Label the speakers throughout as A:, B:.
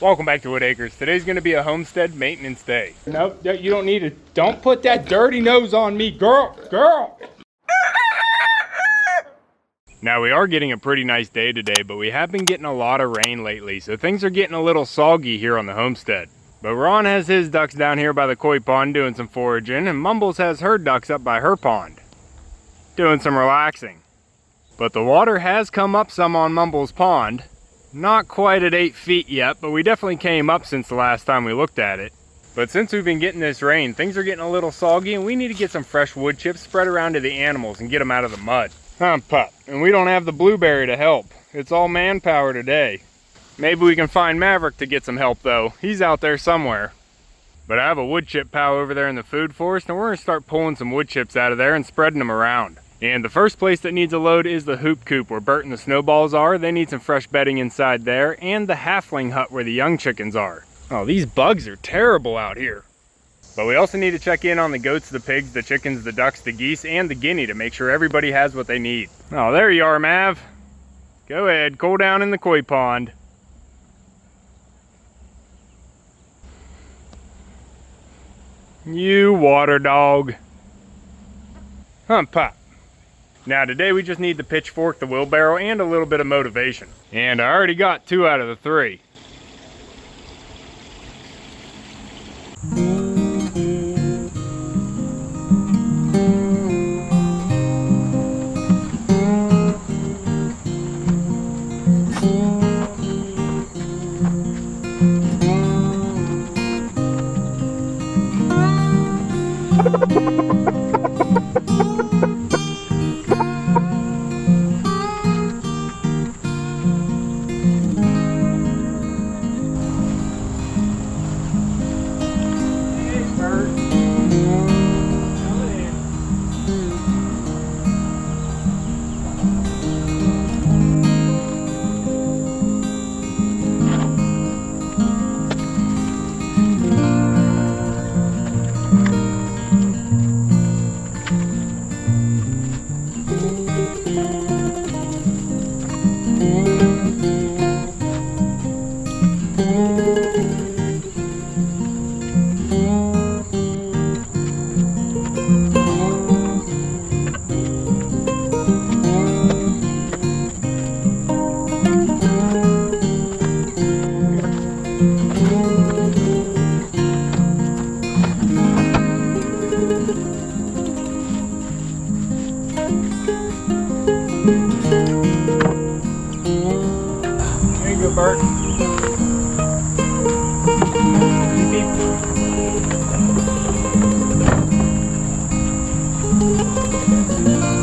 A: Welcome back to Whitt Acres. Today's going to be a homestead maintenance day. Nope, you don't need to. Don't put that dirty nose on me, girl. Now we are getting a pretty nice day today, but we have been getting a lot of rain lately, so things are getting a little soggy here on the homestead. But Ron has his ducks down here by the koi pond doing some foraging, and Mumbles has her ducks up by her pond doing some relaxing. But the water has come up some on Mumbles' pond. Not quite at 8 feet yet, but we definitely came up since the last time we looked at it. But since we've been getting this rain, things are getting a little soggy and we need to get some fresh wood chips spread around to the animals and get them out of the mud. Pup. And we don't have the blueberry to help. It's all manpower today. Maybe we can find Maverick to get some help though. He's out there somewhere. But I have a wood chip pal over there in the food forest and we're going to start pulling some wood chips out of there and spreading them around. And the first place that needs a load is the hoop coop where Bert and the snowballs are. They need some fresh bedding inside there, and the halfling hut where the young chickens are. Oh, these bugs are terrible out here. But we also need to check in on the goats, the pigs, the chickens, the ducks, the geese, and the guinea to make sure everybody has what they need. Oh, there you are, Mav. Go ahead, cool down in the koi pond. You water dog. Pop. Now today we just need the pitchfork, the wheelbarrow, and a little bit of motivation. And I already got 2 out of the 3. Bert.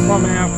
A: Come on, man.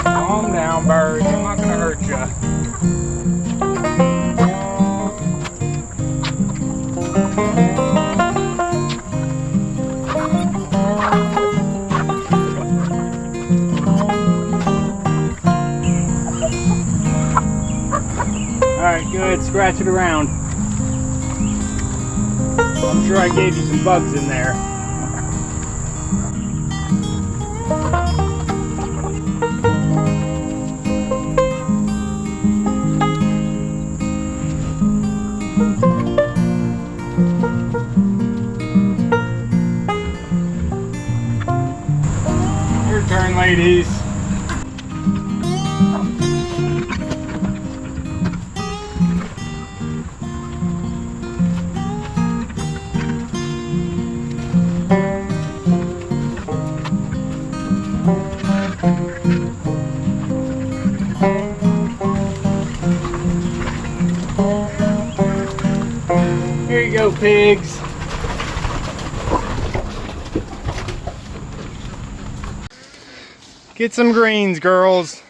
A: Calm down, bird. I'm not gonna hurt you. Alright, good. Scratch it around. I'm sure I gave you some bugs in there. Your turn, ladies. go, pigs. Get some greens, girls.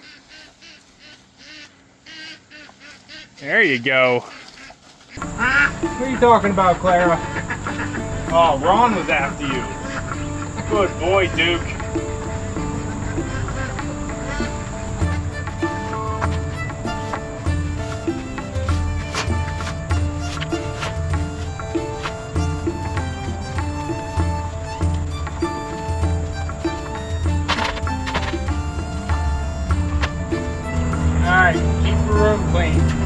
A: There you go. What are you talking about, Clara? Oh, Ron was after you. Good boy, Duke. Alright, keep your room clean.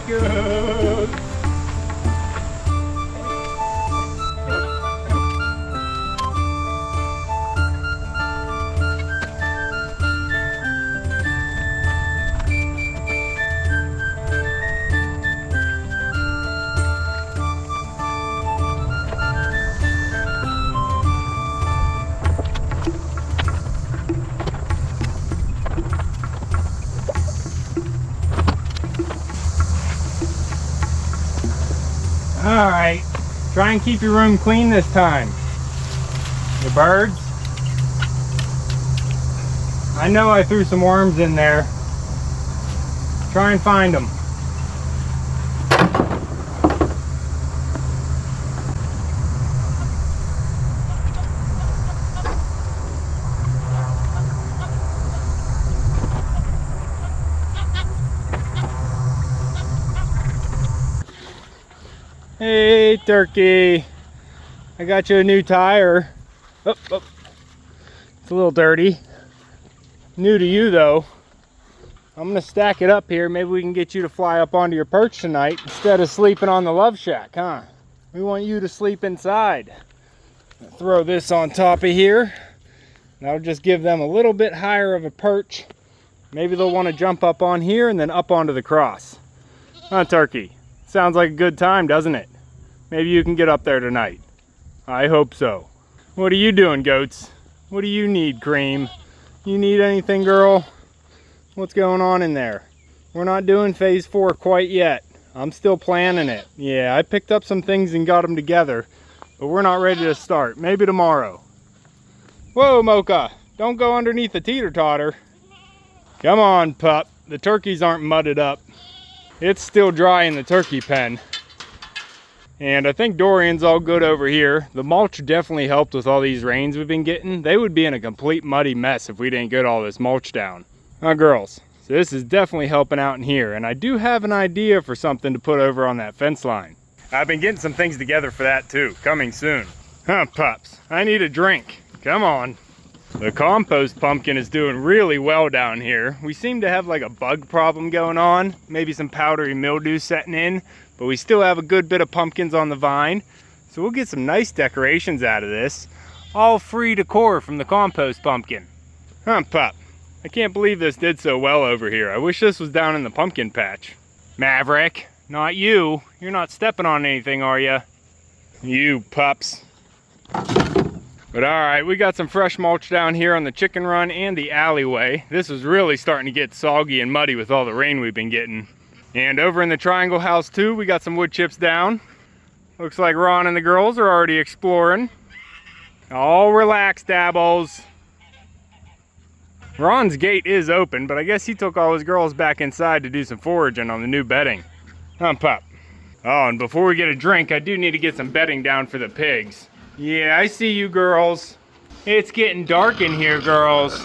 A: Good. All right, try and keep your room clean this time. The birds. I know I threw some worms in there. Try and find them. Hey, turkey. I got you a new tire. Oh, oh. It's a little dirty. New to you, though. I'm gonna stack it up here. Maybe we can get you to fly up onto your perch tonight instead of sleeping on the love shack, huh? We want you to sleep inside. Throw this on top of here. That'll just give them a little bit higher of a perch. Maybe they'll want to jump up on here and then up onto the cross. Huh, turkey? Sounds like a good time, doesn't it? Maybe you can get up there tonight. I hope so. What are you doing, goats? What do you need, Cream? You need anything, girl? What's going on in there? We're not doing phase 4 quite yet. I'm still planning it. Yeah, I picked up some things and got them together, but we're not ready to start. Maybe tomorrow. Whoa, Mocha, don't go underneath the teeter-totter. Come on, pup. The turkeys aren't mudded up. It's still dry in the turkey pen. And I think Dorian's all good over here. The mulch definitely helped with all these rains we've been getting. They would be in a complete muddy mess if we didn't get all this mulch down. Huh, girls? So this is definitely helping out in here. And I do have an idea for something to put over on that fence line. I've been getting some things together for that too, coming soon. Huh, pups, I need a drink. Come on. The compost pumpkin is doing really well down here. We seem to have like a bug problem going on, maybe some powdery mildew setting in, but we still have a good bit of pumpkins on the vine. So we'll get some nice decorations out of this. All free decor from the compost pumpkin. Huh, pup, I can't believe this did so well over here. I wish this was down in the pumpkin patch. Maverick, not you. You're not stepping on anything, are you? You pups. But all right, we got some fresh mulch down here on the chicken run and the alleyway. This is really starting to get soggy and muddy with all the rain we've been getting. And over in the triangle house too, we got some wood chips down. Looks like Ron and the girls are already exploring. All relax, dabbles. Ron's gate is open, but I guess he took all his girls back inside to do some foraging on the new bedding. Huh, pup? Oh, and before we get a drink, I do need to get some bedding down for the pigs. Yeah, I see you girls. It's getting dark in here, girls.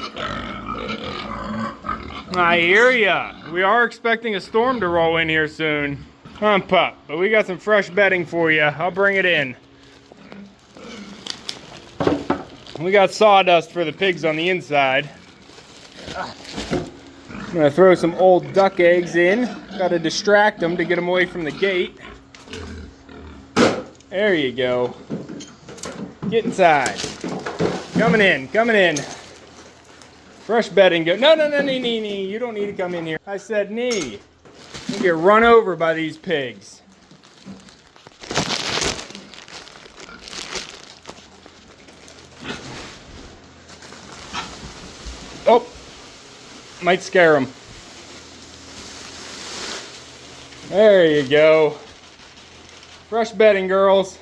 A: I hear ya. We are expecting a storm to roll in here soon. Huh, pup, but we got some fresh bedding for you. I'll bring it in. We got sawdust for the pigs on the inside. I'm gonna throw some old duck eggs in. Gotta distract them to get them away from the gate. There you go. Get inside. Coming in, coming in. Fresh bedding go. No, knee. You don't need to come in here. I said knee. You get run over by these pigs. Oh, might scare them. There you go. Fresh bedding, girls.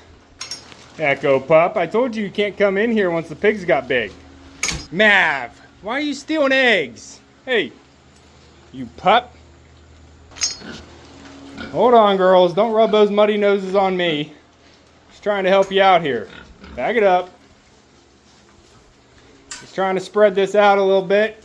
A: Echo pup, I told you you can't come in here once the pigs got big. Mav, why are you stealing eggs? Hey, you pup. Hold on, girls. Don't rub those muddy noses on me. Just trying to help you out here. Back it up. Just trying to spread this out a little bit.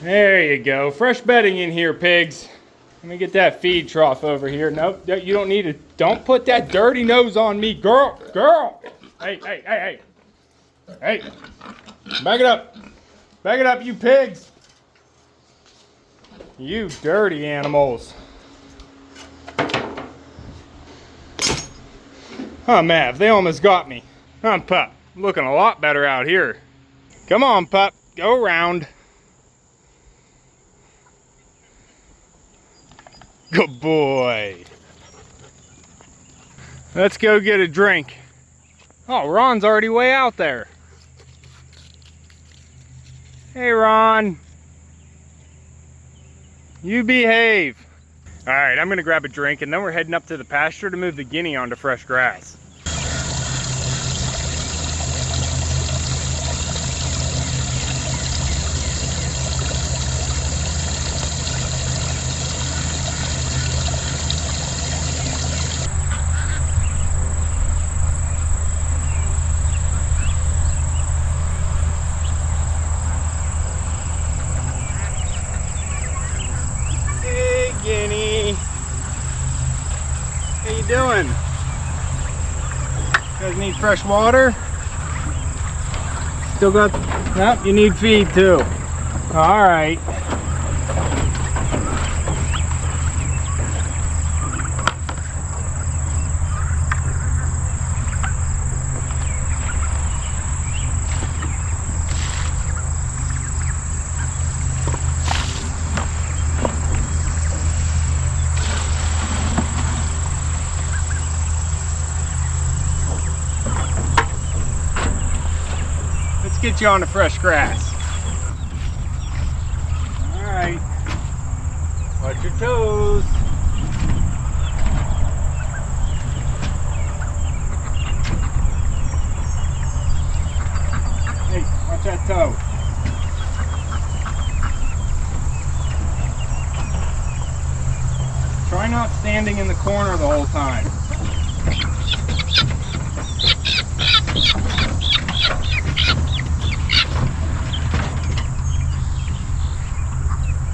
A: There you go. Fresh bedding in here, pigs. Let me get that feed trough over here. Nope, you don't need it. Don't put that dirty nose on me, girl. Hey. Hey, back it up. Back it up, you pigs. You dirty animals. Huh, Mav, they almost got me. Huh, pup, looking a lot better out here. Come on, pup, go around. Good boy. Let's go get a drink. Oh, Ron's already way out there. Hey, Ron. You behave. All right, I'm gonna grab a drink and then we're heading up to the pasture to move the guinea onto fresh grass. How you doing? You guys need fresh water? Still got, nope, you need feed too. All right. Get you on the fresh grass. All right, watch your toes. not standing in the corner the whole time?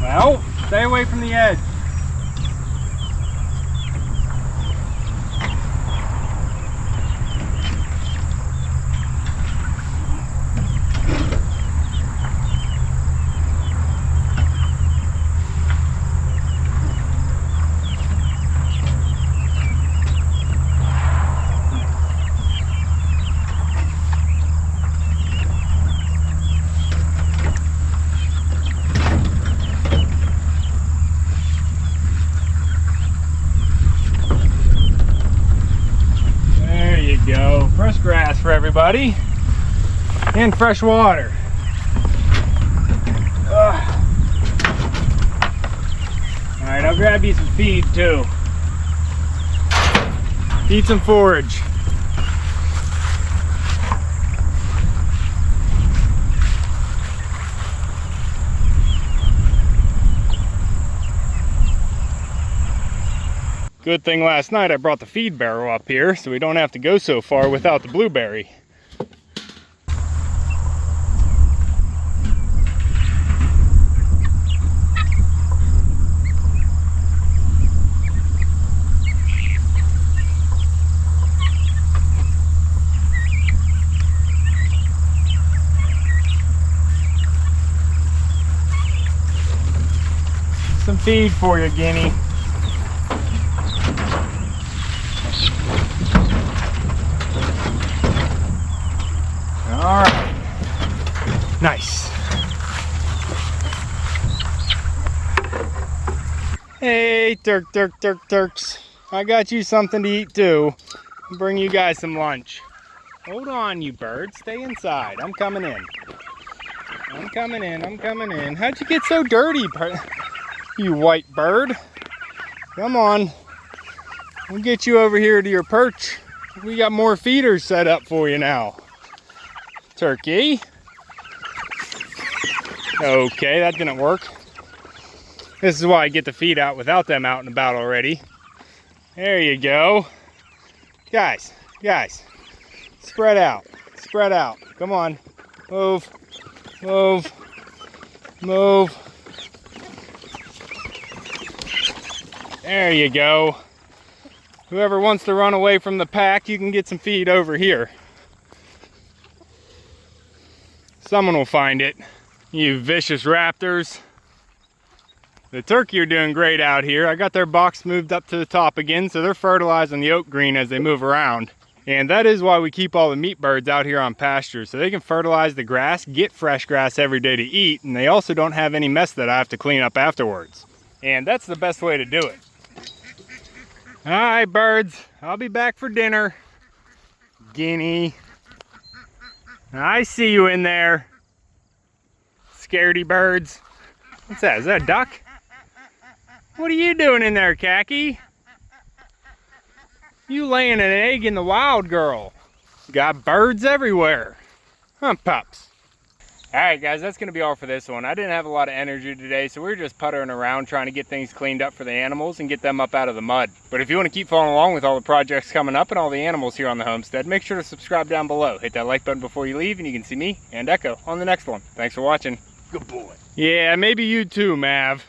A: Well, stay away from the edge. Go. Fresh grass for everybody and fresh water. Alright, I'll grab you some feed too. Eat some forage. Good thing last night I brought the feed barrel up here so we don't have to go so far without the blueberry. Some feed for you, Guinea. All right, nice. Hey, Turks. I got you something to eat too. I'll bring you guys some lunch. Hold on, you birds. Stay inside. I'm coming in. I'm coming in. How'd you get so dirty, you white bird? Come on. We'll get you over here to your perch. We got more feeders set up for you now. Turkey. Okay, that didn't work. This is why I get the feed out without them out and about already. There you go. Guys, spread out. Come on, move. There you go. Whoever wants to run away from the pack, you can get some feed over here. Someone will find it. You vicious raptors. The turkey are doing great out here. I got their box moved up to the top again, so they're fertilizing the oat green as they move around. And that is why we keep all the meat birds out here on pasture, so they can fertilize the grass, get fresh grass every day to eat, and they also don't have any mess that I have to clean up afterwards. And that's the best way to do it. All right, birds, I'll be back for dinner. Guinea. I see you in there. Scaredy birds. What's that? Is that a duck? What are you doing in there, Khaki? You laying an egg in the wild, girl. Got birds everywhere. Huh, pups? Alright guys, that's going to be all for this one. I didn't have a lot of energy today, so we were just puttering around trying to get things cleaned up for the animals and get them up out of the mud. But if you want to keep following along with all the projects coming up and all the animals here on the homestead, make sure to subscribe down below. Hit that like button before you leave and you can see me and Echo on the next one. Thanks for watching. Good boy. Yeah, maybe you too, Mav.